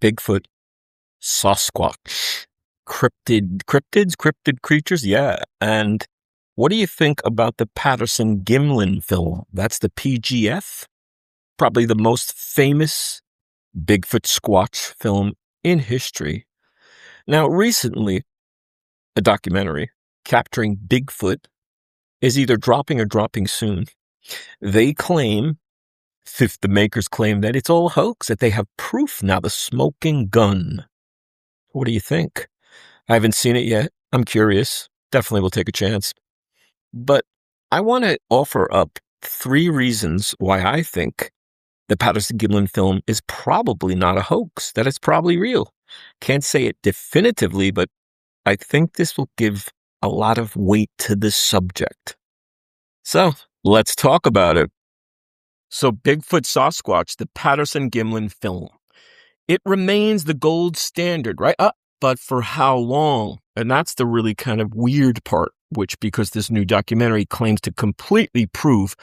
Bigfoot, Sasquatch, cryptid creatures. Yeah. And what do you think about the Patterson Gimlin film? That's the PGF, probably the most famous Bigfoot Squatch film in history. Now, recently, a documentary capturing Bigfoot is either dropping or dropping soon. They claim, the makers claim that it's all hoax, that they have proof now, the smoking gun. What do you think? I haven't seen it yet. I'm curious. Definitely will take a chance. But I want to offer up 3 reasons why I think the Patterson Gimlin film is probably not a hoax, that it's probably real. Can't say it definitively, but I think this will give a lot of weight to this subject. So let's talk about it. So Bigfoot Sasquatch, the Patterson Gimlin film. It remains the gold standard, right? But for how long? And that's the really kind of weird part, because this new documentary claims to completely prove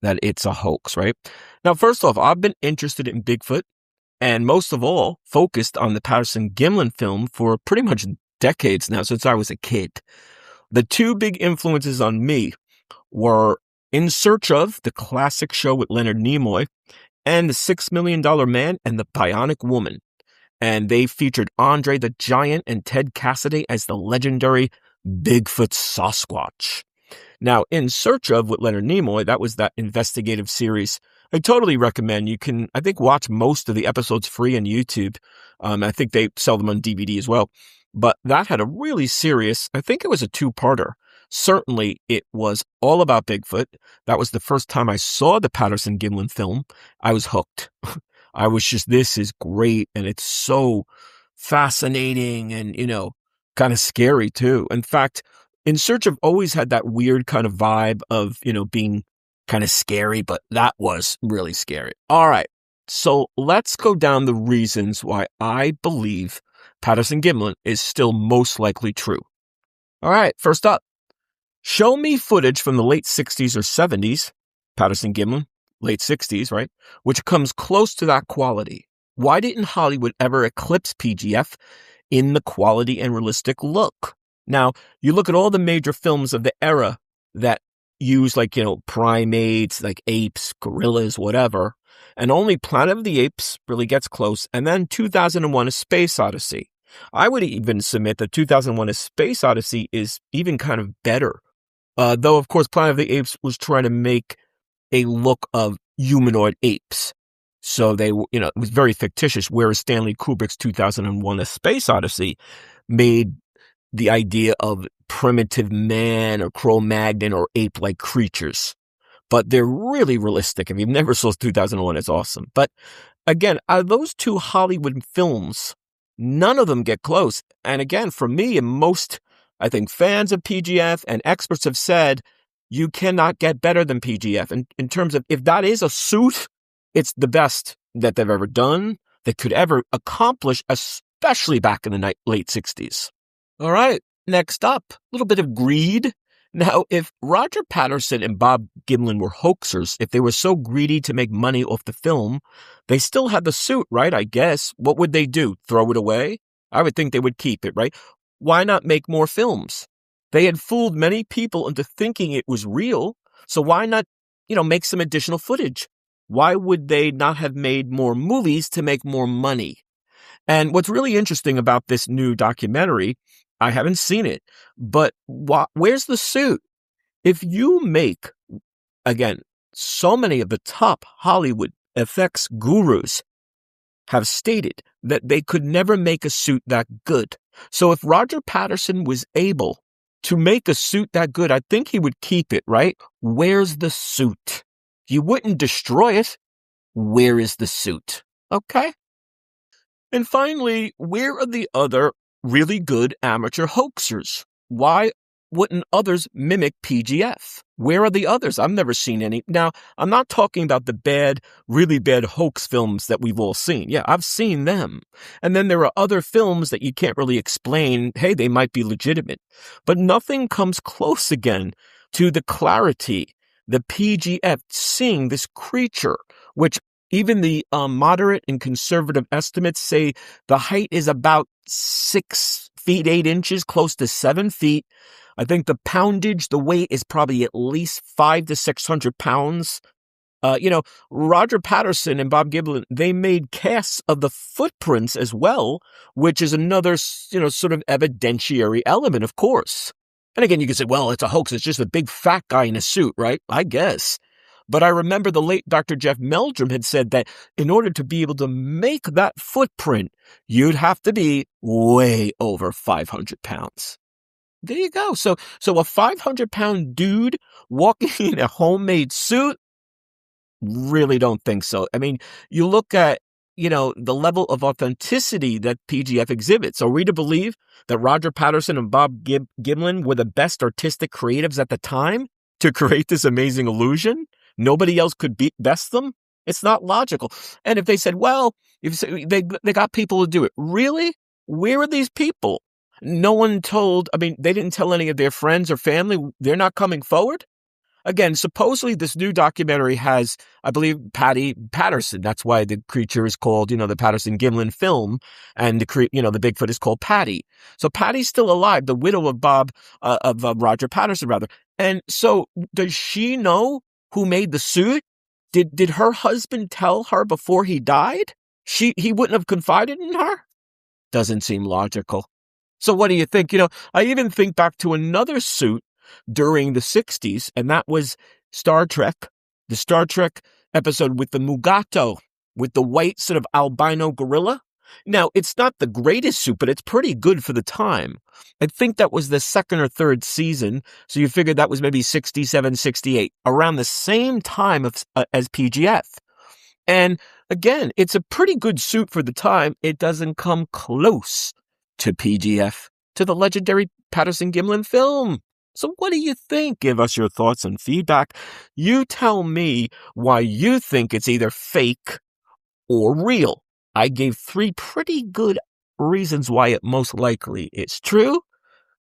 that it's a hoax, right? Now, first off, I've been interested in Bigfoot and most of all focused on the Patterson Gimlin film for pretty much decades now, since I was a kid. The 2 big influences on me were In Search Of, the classic show with Leonard Nimoy, and The $6 Million Man and the Bionic Woman. And they featured Andre the Giant and Ted Cassidy as the legendary Bigfoot Sasquatch. Now, In Search Of with Leonard Nimoy, that was that investigative series. I totally recommend. You can, I think, watch most of the episodes free on YouTube. I think they sell them on DVD as well. But that had a really serious, I think it was a 2-parter. Certainly, it was all about Bigfoot. That was the first time I saw the Patterson Gimlin film. I was hooked. I was just, this is great. And it's so fascinating and, kind of scary too. In fact, In Search Of always had that weird kind of vibe of, being kind of scary, but that was really scary. All right. So let's go down the reasons why I believe Patterson Gimlin is still most likely true. All right. First up, show me footage from the late 60s or 70s, Patterson Gimlin, late 60s, right? Which comes close to that quality. Why didn't Hollywood ever eclipse PGF in the quality and realistic look? Now, you look at all the major films of the era that use primates, like apes, gorillas, whatever, and only Planet of the Apes really gets close, and then 2001: A Space Odyssey. I would even submit that 2001: A Space Odyssey is even kind of better. Though, of course, Planet of the Apes was trying to make a look of humanoid apes. So they, it was very fictitious, whereas Stanley Kubrick's 2001: A Space Odyssey made the idea of primitive man or Cro-Magnon or ape-like creatures. But they're really realistic. If you've never saw 2001, it's awesome. But again, out of those 2 Hollywood films, none of them get close. And again, for me and most, I think, fans of PGF and experts have said, you cannot get better than PGF. And in terms of, if that is a suit, it's the best that they've ever done, that could ever accomplish, especially back in the late 60s. All right, next up, a little bit of greed. Now, if Roger Patterson and Bob Gimlin were hoaxers, if they were so greedy to make money off the film, they still had the suit, right? I guess. What would they do? Throw it away? I would think they would keep it, right? Why not make more films? They had fooled many people into thinking it was real, so why not, make some additional footage? Why would they not have made more movies to make more money? And what's really interesting about this new documentary, I haven't seen it, but where's the suit? If you make, again, so many of the top Hollywood effects gurus have stated that they could never make a suit that good. So if Roger Patterson was able to make a suit that good, I think he would keep it, right? Where's the suit? You wouldn't destroy it. Where is the suit? Okay. And finally, where are the other really good amateur hoaxers? Why wouldn't others mimic PGF? Where are the others? I've never seen any. Now, I'm not talking about the bad, really bad hoax films that we've all seen. Yeah, I've seen them. And then there are other films that you can't really explain. Hey, they might be legitimate. But nothing comes close again to the clarity, the PGF seeing this creature, which Even the moderate and conservative estimates say the height is about 6 feet 8 inches, close to 7 feet. I think the poundage, the weight is probably at least 500 to 600 pounds. Roger Patterson and Bob Gimlin, they made casts of the footprints as well, which is another, sort of evidentiary element, of course. And again, you can say, well, it's a hoax. It's just a big fat guy in a suit, right? I guess. But I remember the late Dr. Jeff Meldrum had said that in order to be able to make that footprint, you'd have to be way over 500 pounds. There you go. So a 500-pound dude walking in a homemade suit, really don't think so. I mean, you look at, the level of authenticity that PGF exhibits. Are we to believe that Roger Patterson and Bob Gimlin were the best artistic creatives at the time to create this amazing illusion? Nobody else could best them? It's not logical. And if they said, well, if they got people to do it, really? Where are these people? No one they didn't tell any of their friends or family they're not coming forward? Again, supposedly this new documentary has, I believe, Patterson. That's why the creature is called, the Patterson Gimlin Film, and the Bigfoot is called Patty. So Patty's still alive, the widow of Roger Patterson, rather. And so does she know who made the suit? Did her husband tell her before he died? He wouldn't have confided in her? Doesn't seem logical. So what do you think? I even think back to another suit during the 60s, and that was Star Trek, the Star Trek episode with the Mugato, with the white sort of albino gorilla. Now, it's not the greatest suit, but it's pretty good for the time. I think that was the second or third season, so you figured that was maybe 67, 68, around the same time as PGF. And again, it's a pretty good suit for the time. It doesn't come close to PGF, to the legendary Patterson Gimlin film. So what do you think? Give us your thoughts and feedback. You tell me why you think it's either fake or real. I gave 3 pretty good reasons why it most likely is true.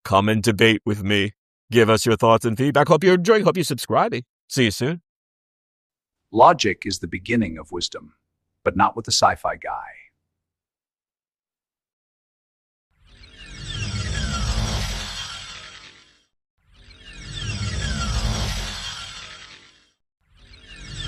Come and debate with me. Give us your thoughts and feedback. Hope you're enjoying. Hope you're subscribing. See you soon. Logic is the beginning of wisdom, but not with the Sci-Fi guy.